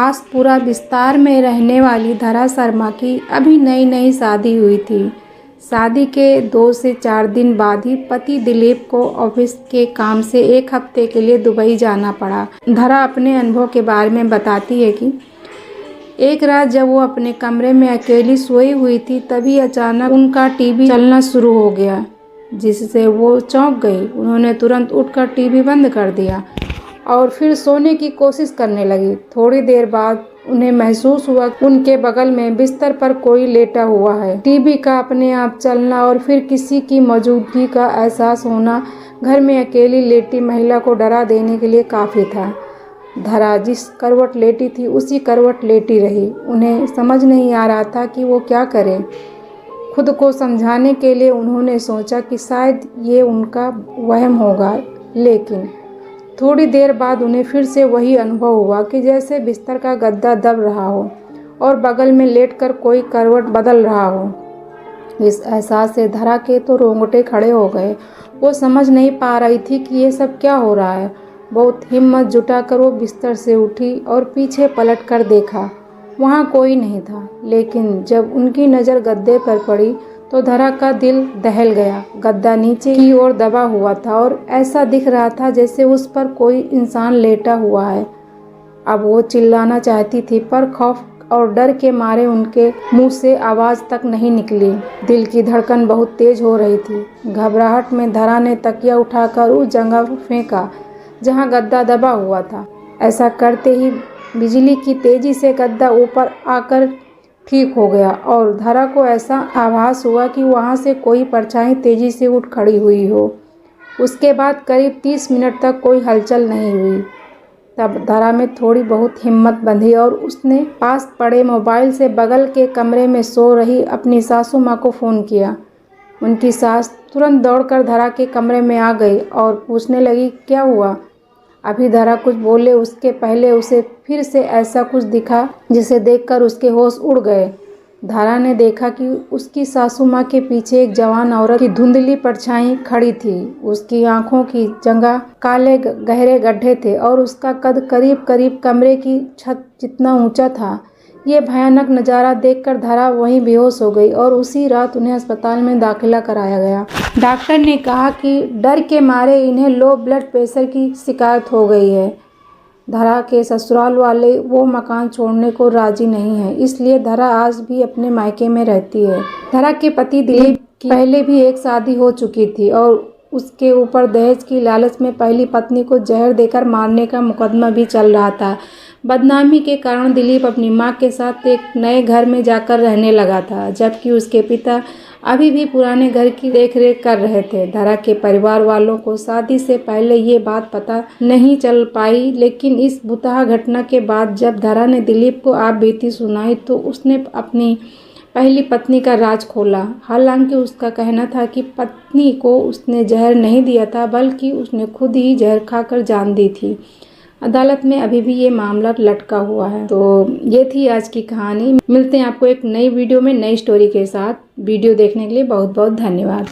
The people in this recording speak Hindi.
आसपुरा विस्तार में रहने वाली धरा शर्मा की अभी नई नई शादी हुई थी। शादी के 2 से 4 दिन बाद ही पति दिलीप को ऑफिस के काम से 1 हफ्ते के लिए दुबई जाना पड़ा। धरा अपने अनुभव के बारे में बताती है कि एक रात जब वो अपने कमरे में अकेली सोई हुई थी, तभी अचानक उनका टीवी चलना शुरू हो गया, जिससे वो चौंक गई। उन्होंने तुरंत उठकर टीवी बंद कर दिया और फिर सोने की कोशिश करने लगी। थोड़ी देर बाद उन्हें महसूस हुआ कि उनके बगल में बिस्तर पर कोई लेटा हुआ है। टीवी का अपने आप चलना और फिर किसी की मौजूदगी का एहसास होना घर में अकेली लेटी महिला को डरा देने के लिए काफ़ी था। धरा जिस करवट लेटी थी उसी करवट लेटी रही। उन्हें समझ नहीं आ रहा था कि वो क्या करें। खुद को समझाने के लिए उन्होंने सोचा कि शायद ये उनका वहम होगा, लेकिन थोड़ी देर बाद उन्हें फिर से वही अनुभव हुआ कि जैसे बिस्तर का गद्दा दब रहा हो और बगल में लेटकर कोई करवट बदल रहा हो। इस एहसास से धरा के तो रोंगटे खड़े हो गए। वो समझ नहीं पा रही थी कि ये सब क्या हो रहा है। बहुत हिम्मत जुटाकर वो बिस्तर से उठी और पीछे पलट कर देखा। वहाँ कोई नहीं था, लेकिन जब उनकी नज़र गद्दे पर पड़ी तो धरा का दिल दहल गया। गद्दा नीचे की ओर दबा हुआ था और ऐसा दिख रहा था जैसे उस पर कोई इंसान लेटा हुआ है। अब वो चिल्लाना चाहती थी, पर खौफ और डर के मारे उनके मुंह से आवाज़ तक नहीं निकली। दिल की धड़कन बहुत तेज हो रही थी। घबराहट में धरा ने तकिया उठाकर उस जगह फेंका जहाँ गद्दा दबा हुआ था। ऐसा करते ही बिजली की तेज़ी से गद्दा ऊपर आकर ठीक हो गया और धरा को ऐसा आभास हुआ कि वहाँ से कोई परछाई तेज़ी से उठ खड़ी हुई हो। उसके बाद करीब 30 मिनट तक कोई हलचल नहीं हुई। तब धरा में थोड़ी बहुत हिम्मत बंधी और उसने पास पड़े मोबाइल से बगल के कमरे में सो रही अपनी सासू माँ को फ़ोन किया। उनकी सास तुरंत दौड़कर धरा के कमरे में आ गई और पूछने लगी, क्या हुआ? अभी धरा कुछ बोले उसके पहले उसे फिर से ऐसा कुछ दिखा जिसे देखकर उसके होश उड़ गए। धरा ने देखा कि उसकी सासू माँ के पीछे एक जवान औरत की धुंधली परछाई खड़ी थी। उसकी आंखों की जगह काले गहरे गड्ढे थे और उसका कद करीब करीब कमरे की छत जितना ऊंचा था। ये भयानक नज़ारा देखकर धरा वहीं बेहोश हो गई और उसी रात उन्हें अस्पताल में दाखिला कराया गया। डॉक्टर ने कहा कि डर के मारे इन्हें लो ब्लड प्रेशर की शिकायत हो गई है। धरा के ससुराल वाले वो मकान छोड़ने को राजी नहीं है, इसलिए धरा आज भी अपने मायके में रहती है। धरा के पति दिलीप की पहले भी एक शादी हो चुकी थी और उसके ऊपर दहेज की लालच में पहली पत्नी को जहर देकर मारने का मुकदमा भी चल रहा था। बदनामी के कारण दिलीप अपनी मां के साथ एक नए घर में जाकर रहने लगा था, जबकि उसके पिता अभी भी पुराने घर की देखरेख कर रहे थे। धरा के परिवार वालों को शादी से पहले ये बात पता नहीं चल पाई, लेकिन इस भुतहा घटना के बाद जब धरा ने दिलीप को आप बीती सुनाई तो उसने अपनी पहली पत्नी का राज खोला। हालांकि उसका कहना था कि पत्नी को उसने जहर नहीं दिया था, बल्कि उसने खुद ही जहर खाकर जान दी थी। अदालत में अभी भी ये मामला लटका हुआ है। तो ये थी आज की कहानी। मिलते हैं आपको एक नई वीडियो में नई स्टोरी के साथ। वीडियो देखने के लिए बहुत बहुत धन्यवाद।